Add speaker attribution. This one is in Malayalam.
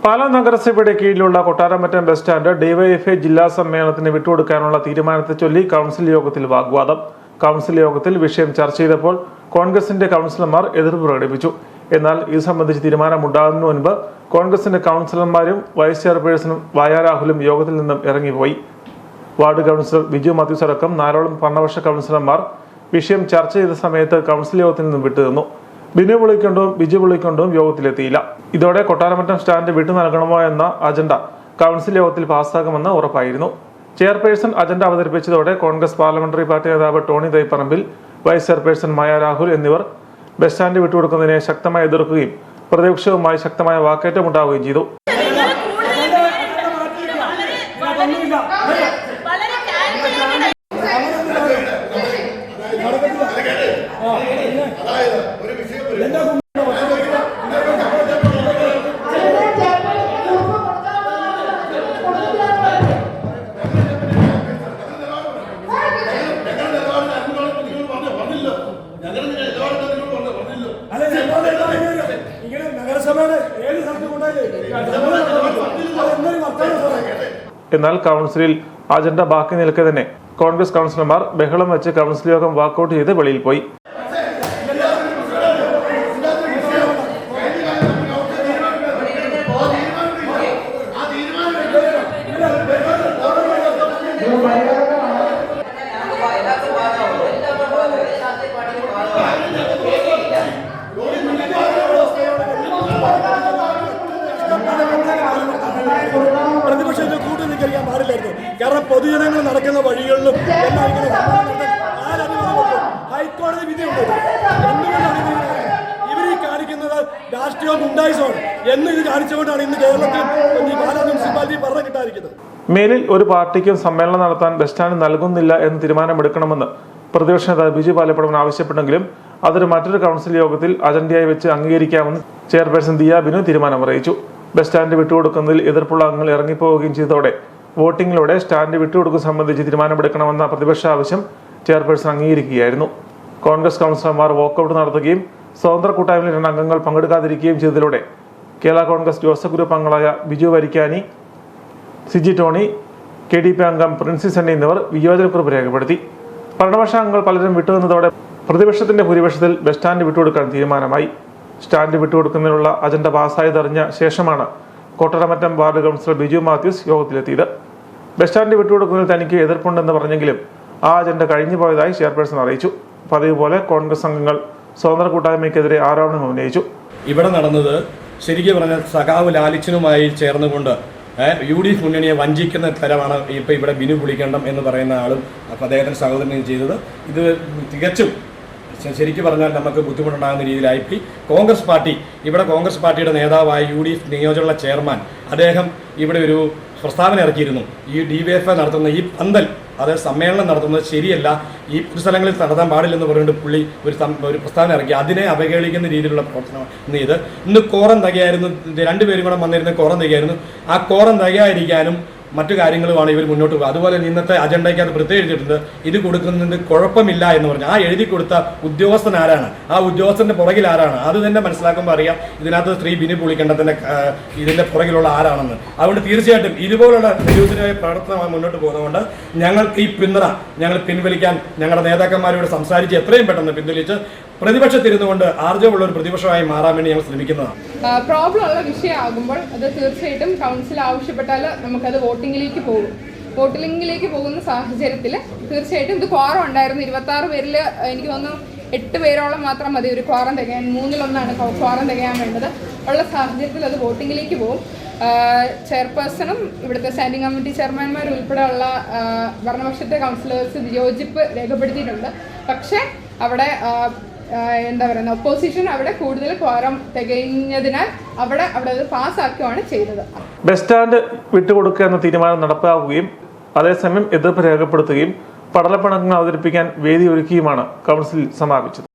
Speaker 1: പാലാ നഗരസഭയുടെ കീഴിലുള്ള കൊട്ടാരമറ്റം ബസ് സ്റ്റാൻഡ് ഡിവൈഎഫ്ഐ ജില്ലാ സമ്മേളനത്തിന് വിട്ടുകൊടുക്കാനുള്ള തീരുമാനത്തെ ചൊല്ലി കൗൺസിൽ യോഗത്തിൽ വാഗ്വാദം. കൗൺസിൽ യോഗത്തിൽ വിഷയം ചർച്ച ചെയ്തപ്പോൾ കോൺഗ്രസിന്റെ കൗൺസിലർമാർ എതിർപ്പ് പ്രകടിപ്പിച്ചു. എന്നാൽ ഇത് സംബന്ധിച്ച് തീരുമാനമുണ്ടാകുന്നതിന് മുൻപ് കോൺഗ്രസിന്റെ കൗൺസിലർമാരും വൈസ് ചെയർപേഴ്സണും രാഹുലും യോഗത്തിൽ നിന്നും ഇറങ്ങിപ്പോയി. വാർഡ് കൗൺസിലർ ബിജു മാത്യൂസ് അടക്കം 4ഓളം ഭരണപക്ഷ കൗൺസിലർമാർ വിഷയം ചർച്ച ചെയ്ത സമയത്ത് കൗൺസിൽ യോഗത്തിൽ നിന്നും വിട്ടുനിന്നു. ബിനു പുളിക്കൊണ്ടും ബിജു പുളിക്കൊണ്ടും യോഗത്തിലെത്തിയില്ല. ഇതോടെ കൊട്ടാരമറ്റം സ്റ്റാൻഡ് വിട്ടു നൽകണമോ എന്ന അജണ്ട കൗൺസിൽ യോഗത്തിൽ പാസ്സാകുമെന്ന് ഉറപ്പായിരുന്നു. ചെയർപേഴ്സൺ അജണ്ട അവതരിപ്പിച്ചതോടെ കോൺഗ്രസ് പാർലമെന്ററി പാർട്ടി നേതാവ് ടോണി തൈപ്പറമ്പിൽ, വൈസ് ചെയർപേഴ്സൺ രാഹുൽ എന്നിവർ ബസ് സ്റ്റാൻഡ് വിട്ടുകൊടുക്കുന്നതിനെ ശക്തമായി എതിർക്കുകയും പ്രതിപക്ഷവുമായി ശക്തമായ വാക്കേറ്റമുണ്ടാവുകയും ചെയ്തു. എന്നാൽ കൗൺസിലിൽ അജണ്ട ബാക്കി നിൽക്കെ തന്നെ കോൺഗ്രസ് കൗൺസിലർമാർ ബഹളം വെച്ച് കൗൺസിൽ യോഗം വാക്കൌട്ട് ചെയ്ത് വെളിയിൽ പോയി.
Speaker 2: പ്രതിപക്ഷത്തെ കൂട്ടി നിൽക്കാൻ പാടില്ലായിരുന്നു. കാരണം പൊതുജനങ്ങൾ നടക്കുന്ന വഴികളിലും എല്ലാം ഇങ്ങനെ ഹൈക്കോടതി വിധിയുണ്ട്. ഇവർ ഈ കാണിക്കുന്നത് രാഷ്ട്രീയ ഗുണ്ടായിസമാണ് എന്ന് ഇത് കാണിച്ചുകൊണ്ടാണ് ഇന്ന് കേരളത്തിൽ പാലാ മുനിസിപ്പാലിറ്റി പറഞ്ഞു കിട്ടാതിരിക്കുന്നത്.
Speaker 1: മേലിൽ ഒരു പാർട്ടിക്കും സമ്മേളനം നടത്താൻ ബസ് സ്റ്റാൻഡ് നൽകുന്നില്ല എന്ന് തീരുമാനമെടുക്കണമെന്ന് പ്രതിപക്ഷ നേതാവ് ബിജു പാലപ്പടവൻ ആവശ്യപ്പെട്ടെങ്കിലും അതൊരു മറ്റൊരു കൗൺസിൽ യോഗത്തിൽ അജണ്ടയായി വെച്ച് അംഗീകരിക്കാമെന്ന് ചെയർപേഴ്സൺ ദിയ ബിനു തീരുമാനമറിയിച്ചു. ബസ് സ്റ്റാൻഡ് വിട്ടുകൊടുക്കുന്നതിൽ എതിർപ്പുള്ള അംഗങ്ങൾ ഇറങ്ങിപ്പോവുകയും ചെയ്തതോടെ വോട്ടിംഗിലൂടെ സ്റ്റാൻഡ് വിട്ടുകൊടുക്കുക സംബന്ധിച്ച് തീരുമാനമെടുക്കണമെന്ന പ്രതിപക്ഷ ആവശ്യം ചെയർപേഴ്സൺ അംഗീകരിക്കുകയായിരുന്നു. കോൺഗ്രസ് കൗൺസിലർമാർ വാക്കൌട്ട് നടത്തുകയും സ്വതന്ത്ര കൂട്ടായ്മയിൽ 2 അംഗങ്ങൾ പങ്കെടുക്കാതിരിക്കുകയും ചെയ്തതിലൂടെ കേരള കോൺഗ്രസ് ജോസഫ് ഗ്രൂപ്പ് അംഗങ്ങളായ ബിജു വരിക്കാനി, സിജി ടോണി, KDP അംഗം പ്രിൻസിസ് എണ്ണി എന്നിവർ വിയോജനക്കുറിപ്പ് രേഖപ്പെടുത്തി. ഭരണപക്ഷ അംഗങ്ങൾ പലരും വിട്ടുനിന്നതോടെ പ്രതിപക്ഷത്തിന്റെ ഭൂരിപക്ഷത്തിൽ ബസ് സ്റ്റാൻഡ് വിട്ടുകൊടുക്കാൻ തീരുമാനമായി. സ്റ്റാൻഡ് വിട്ടുകൊടുക്കുന്നതിനുള്ള അജണ്ട പാസ്സായതറിഞ്ഞ ശേഷമാണ് കൊട്ടാരമറ്റം വാർഡ് കൗൺസിലർ ബിജു മാത്യൂസ് യോഗത്തിലെത്തിയത്. ബസ് സ്റ്റാൻഡ് വിട്ടുകൊടുക്കുന്നതിൽ തനിക്ക് എതിർപ്പുണ്ടെന്ന് പറഞ്ഞെങ്കിലും ആ അജണ്ട കഴിഞ്ഞു പോയതായി ചെയർപേഴ്സൺ അറിയിച്ചു. പതിവ് പോലെ കോൺഗ്രസ് അംഗങ്ങൾ സ്വതന്ത്ര കൂട്ടായ്മയ്ക്കെതിരെ ആരോപണം ഉന്നയിച്ചു.
Speaker 2: ഇവിടെ നടന്നത് ശരിക്കും പറഞ്ഞാൽ സഖാവ് ലാലിച്ചനുമായി ചേർന്നുകൊണ്ട് UDF മുന്നണിയെ വഞ്ചിക്കുന്ന തരമാണ് ഇപ്പോൾ ഇവിടെ ബിനു പുളിക്കണ്ടം എന്ന് പറയുന്ന ആളും അദ്ദേഹത്തിൻ്റെ സഹോദരനും ചെയ്തത്. ഇത് തികച്ചും ശരിക്കും പറഞ്ഞാൽ നമുക്ക് ബുദ്ധിമുട്ടുണ്ടാകുന്ന രീതിയിലായിപ്പോയി. കോൺഗ്രസ് പാർട്ടി, ഇവിടെ കോൺഗ്രസ് പാർട്ടിയുടെ നേതാവായ UDF നിയോജക ചെയർമാൻ അദ്ദേഹം ഇവിടെ ഒരു പ്രസ്താവന ഇറക്കിയിരുന്നു. ഈ DYFI നടത്തുന്ന ഈ പന്തൽ, അത് സമ്മേളനം നടത്തുന്നത് ശരിയല്ല, ഈ സ്ഥലങ്ങളിൽ നടത്താൻ പാടില്ലെന്ന് പറഞ്ഞുകൊണ്ട് പുള്ളി ഒരു പ്രസ്താവന ഇറക്കി. അതിനെ അവഹേളിക്കുന്ന രീതിയിലുള്ള പ്രവർത്തനം ഇന്ന് കോറം തികയായിരുന്നു. 2 പേരും കൂടെ വന്നിരുന്ന കോറം തികയായിരുന്നു. ആ കോറം തികയായിരിക്കാനും മറ്റു കാര്യങ്ങളുമാണ് ഇവർ മുന്നോട്ട് പോകുക. അതുപോലെ ഇന്നത്തെ അജണ്ടയ്ക്ക് അത് പ്രത്യേകം എഴുതിയിട്ടുണ്ട്, ഇത് കൊടുക്കുന്നത് കുഴപ്പമില്ല എന്ന് പറഞ്ഞു. ആ എഴുതി കൊടുത്ത ഉദ്യോഗസ്ഥൻ ആരാണ്, ആ ഉദ്യോഗസ്ഥന്റെ പുറകിൽ ആരാണ്, അത് തന്നെ മനസ്സിലാക്കുമ്പോൾ അറിയാം ഇതിനകത്ത് ശ്രീ ബിനു പുളിക്കണ്ടത്തിന്റെ ഇതിന്റെ പുറകിലുള്ള ആരാണെന്ന്. അതുകൊണ്ട് തീർച്ചയായിട്ടും ഇതുപോലുള്ള നിരൂപണമായ പ്രവർത്തനമായി മുന്നോട്ട് പോകുന്നതുകൊണ്ട് ഞങ്ങൾക്ക് ഈ പിന്തുണ ഞങ്ങൾ പിൻവലിക്കാൻ ഞങ്ങളുടെ നേതാക്കന്മാരോട് സംസാരിച്ച് എത്രയും പെട്ടെന്ന് പിൻവലിച്ച് പ്രതിപക്ഷത്തിരുന്നുകൊണ്ട് ആർജവമുള്ള ഒരു പ്രതിപക്ഷമായി മാറാൻ വേണ്ടി ഞങ്ങൾ ശ്രമിക്കുന്നതാണ്.
Speaker 3: പ്രോബ്ലം ഉള്ള വിഷയമാകുമ്പോൾ അത് തീർച്ചയായിട്ടും കൗൺസിൽ ആവശ്യപ്പെട്ടാൽ നമുക്കത് വോട്ടിങ്ങിലേക്ക് പോകുന്ന സാഹചര്യത്തിൽ തീർച്ചയായിട്ടും ഇത് ക്വാറം ഉണ്ടായിരുന്നു. 26 പേരിൽ എനിക്ക് തോന്നുന്നു 8 പേരോളം മാത്രം മതി ഒരു ക്വാറം തികയാൻ. 3-1 ക്വാറം തികയാൻ വേണ്ടത്. ഉള്ള സാഹചര്യത്തിൽ അത് വോട്ടിങ്ങിലേക്ക് പോകും. ചെയർപേഴ്സണും ഇവിടുത്തെ സ്റ്റാൻഡിംഗ് കമ്മിറ്റി ചെയർമാൻമാർ ഉൾപ്പെടെയുള്ള ഭരണപക്ഷത്തെ കൗൺസിലേഴ്സ് വിയോജിപ്പ് രേഖപ്പെടുത്തിയിട്ടുണ്ട്. പക്ഷേ അവിടെ എന്താ പറയുക, ഒപ്പോസിഷൻ അവിടെ കൂടുതൽ ക്വാറം തികഞ്ഞതിനാൽ അവിടെ അത് പാസ്സാക്കുകയാണ് ചെയ്തത്.
Speaker 1: ബസ് സ്റ്റാൻഡ് വിട്ടുകൊടുക്കുക എന്ന തീരുമാനം നടപ്പാക്കുകയും അതേസമയം എതിർപ്പ് രേഖപ്പെടുത്തുകയും പടലപ്പണങ്ങൾ അവതരിപ്പിക്കാൻ വേദി ഒരുക്കിയുമാണ് കൗൺസിൽ സമാപിച്ചത്.